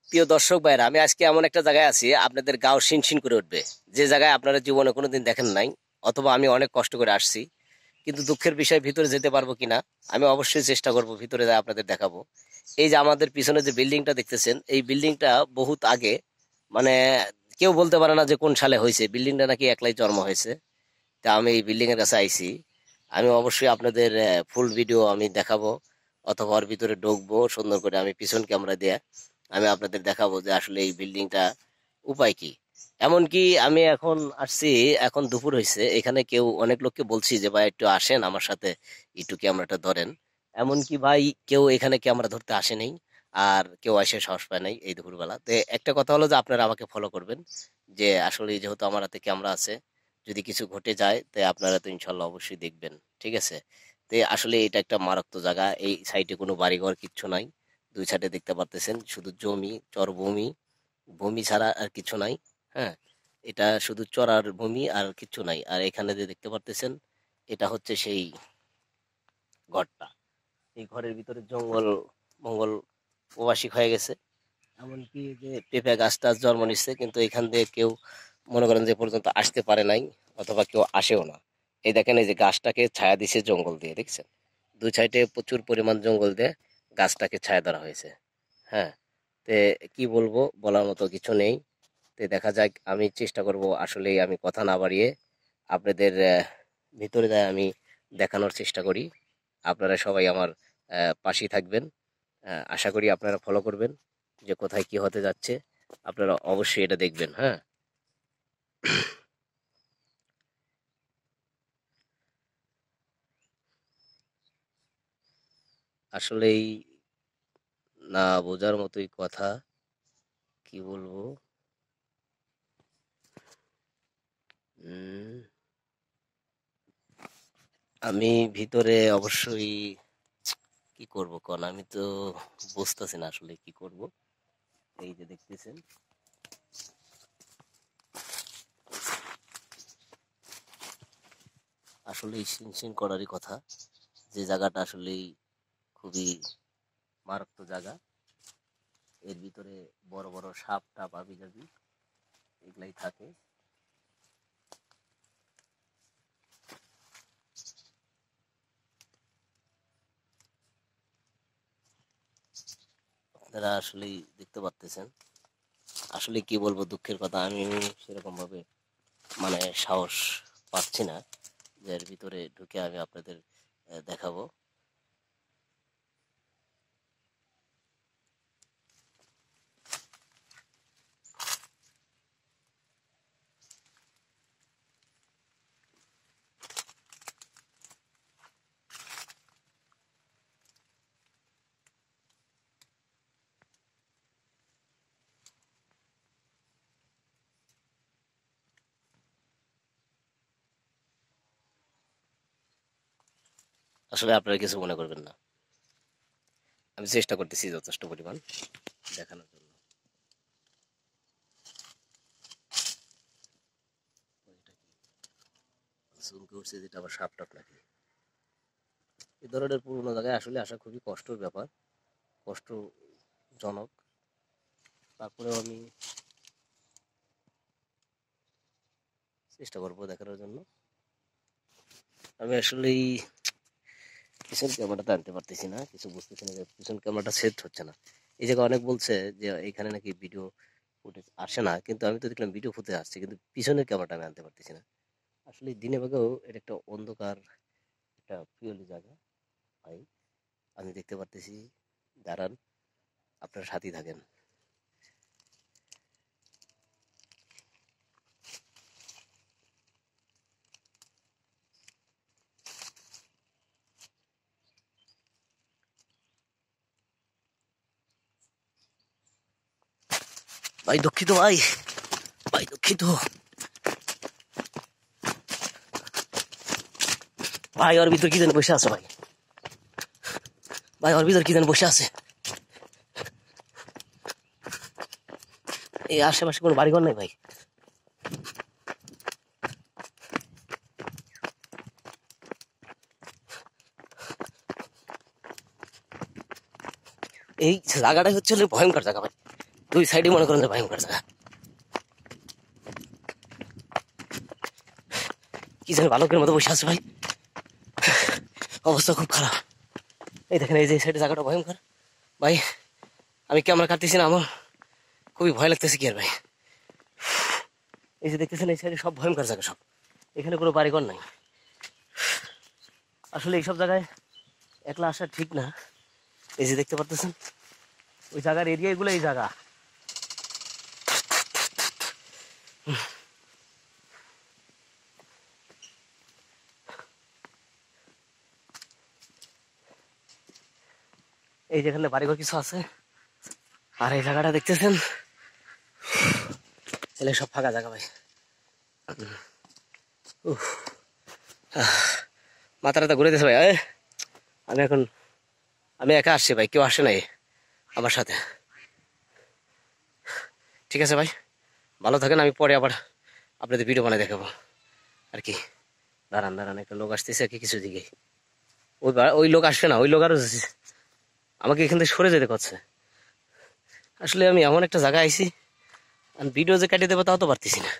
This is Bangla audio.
প্রিয় দর্শক ভাইরা, আমি আজকে এমন একটা জায়গায় আছি, আপনাদের গাও শিনশিন করে উঠবে। যে জায়গায় আপনারা জীবনে কোনোদিন দেখেন নাই, অথবা আমি অনেক কষ্ট করে আসছি, কিন্তু দুঃখের বিষয় ভিতরে যেতে পারবো কিনা। আমি অবশ্যই চেষ্টা করব ভিতরে যা আপনাদের দেখাবো। এই যে আমাদের পিছনে যে বিল্ডিংটা দেখতেছেন, এই বিল্ডিংটা বহুত আগে, মানে কেউ বলতে পারে না যে কোন সালে হয়েছে। বিল্ডিংটা নাকি একলাই জন্ম হয়েছে। তা আমি এই বিল্ডিং এর কাছে আইছি। আমি অবশ্যই আপনাদের ফুল ভিডিও আমি দেখাবো, অথবা ওর ভিতরে ঢুকবো সুন্দর করে। আমি পিছন ক্যামেরা দিয়ে আমি আপনাদের দেখাবো যে আসলে এই বিল্ডিংটা উপায় কি। এমনকি আমি এখন আসছি, এখন দুপুর হয়েছে, এখানে কেউ অনেক লোককে বলছি যে ভাই একটু আসেন আমার সাথে, একটু ক্যামেরাটা ধরেন। এমনকি ভাই কেউ এখানে ক্যামেরা ধরতে আসেনি, আর কেউ এসে সাহস পায় নাই এই দুপুরবেলা। তো একটা কথা হলো যে আপনারা আমাকে ফলো করবেন, যে আসলে যেহেতু আমার হাতে ক্যামেরা আছে, যদি কিছু ঘটে যায় তো আপনারা তো ইনশাল্লাহ অবশ্যই দেখবেন। ঠিক আছে? তো আসলে এটা একটা মারাত্মক জায়গা। এই সাইডে কোনো বাড়িঘর কিচ্ছু নাই। দুই সাইডে দেখতে পারতেছেন শুধু জমি, চরভূমি। ভূমি ছাড়া আর কিছু নাই। হ্যাঁ, এটা শুধু চরার ভূমি আর কিছু নাই। আর এখানে যে দেখতে পারতেছেন, এটা হচ্ছে সেই ঘরটা। এই ঘরের ভিতরে জঙ্গল মঙ্গল প্রবাসী হয়ে গেছে। এমনকি যে পেঁপে গাছ টাছ জন্ম নিচ্ছে, কিন্তু এখান দিয়ে কেউ মনে করেন যে পর্যন্ত আসতে পারে নাই, অথবা কেউ আসেও না। এই দেখেন, এই যে গাছটাকে ছায়া দিছে জঙ্গল দিয়ে, দেখছেন? দুই সাইডে প্রচুর পরিমাণ জঙ্গল দিয়ে গাছটাকে ছায়া দেওয়া হয়েছে। হ্যাঁ, তে কি বলবো, বলার মতো কিছু নেই। তে দেখা যাক, আমি চেষ্টা করব আসলেই আমি কথা না বাড়িয়ে আপনাদের ভিতরে যায় আমি দেখানোর চেষ্টা করি। আপনারা সবাই আমার পাশেই থাকবেন। আশা করি আপনারা ফলো করবেন যে কোথায় কি হতে যাচ্ছে। আপনারা অবশ্যই এটা দেখবেন। হ্যাঁ, আসলেই না বোঝার মতোই কথা, কি বলবো। উম, আমি ভিতরে অবশ্যই কি করব কোন, আমি তো বুঝতেছি না আসলে কি করব। এই যে দেখতেছেন, আসলেই শিনশিন করারই কথা। যে জায়গাটা আসলেই খুবই মারাত্মক জায়গা। এর ভিতরে বড় বড় সাপ টাপ আবি যাবি এগুলাই থাকে। আপনারা আসলেই দেখতে পাচ্তেছেন। আসলে কি বলবো, দুঃখের কথা, আমি সেরকম ভাবে মানে সাহস পাচ্ছি না যে এর ভিতরে ঢুকে আমি আপনাদের দেখাবো। আসলে আপনারা কিছু মনে করবেন না, আমি চেষ্টা করতেছি যথেষ্ট পরিমাণ দেখানোর জন্য। চমকে উঠছে যেটা আবার সাপ টাপ নাকি। এই ধরনের পুরোনো জায়গায় আসলে আসা খুবই কষ্টের ব্যাপার, কষ্টজনক। তারপরেও আমি চেষ্টা করবো দেখানোর জন্য। আমি আসলেই পিছন ক্যামেরাটা আনতে পারতেছি না, কিছু বুঝতেছি না যে পিছন ক্যামেরাটা সেট হচ্ছে না। এই জায়গায় অনেক বলছে যে এখানে নাকি ভিডিও ফুটেজ আসে না, কিন্তু আমি তো দেখলাম ভিডিও ফুটেজ আসছে, কিন্তু পিছনের ক্যামেরাটা আমি আনতে পারতেছি না। আসলে দিনে ভাগেও এটা একটা অন্ধকার, একটা পিওলি জায়গা ভাই। আমি দেখতে পারতেছি, দাঁড়ান, আপনার সাথেই থাকেন। ভাই দুঃখিত ভাই, ভাই দুঃখিত ভাই। ওর ভিতর কি যেন বসে আছে ভাই, ভাই ওর ভিতর কি যেন বসে আছে। এই আশেপাশে কোনো বাড়িঘর নাই ভাই। এই জায়গাটাই হচ্ছে ভয়ঙ্কর জায়গা ভাই। দুই সাইডে মনে করেন যে ভয়ঙ্কর জায়গা। কি জানি বালকের মতো বসে আছে ভাই, অবস্থা খুব খারাপ। এই দেখেন এই যে সাইডে জায়গাটা ভয়ঙ্কর ভাই। আমি ক্যামেরা কাটতেছি না, আমার খুবই ভয় লাগতেছে কি আর ভাই। এই যে দেখতেছেন এই সাইডে সব ভয়ঙ্কর জায়গা সব, এখানে কোনো বাড়িঘর নাই। আসলে এইসব জায়গায় একলা আসা ঠিক না। এই যে দেখতে পারতেছেন ওই জায়গার এরিয়া এগুলো, এই জায়গা এই যেখানে বাড়িঘর কিছু আছে। আর এই জায়গাটা দেখতেছেন তাহলে সব ফাঁকা জায়গা ভাই। মাথাটা ঘুরে দিয়েছে ভাই। আমি একা আসছি ভাই, কেউ আসে নাই আমার সাথে। ঠিক আছে ভাই, ভালো থাকেন। আমি পরে আবার আপনাদের ভিডিও বানাই দেখাবো আর কি। দাঁড়ান দাঁড়ান, একটা লোক আসতেছে আর কি কিছু দিকে। ওই লোক আসবে না, ওই লোক আরো আমাকে এখান থেকে সরে যেতে করছে। আসলে আমি এমন একটা জায়গায় আইছি, ভিডিও যে কাটিয়ে দেবো তাও তো পারতেছি না।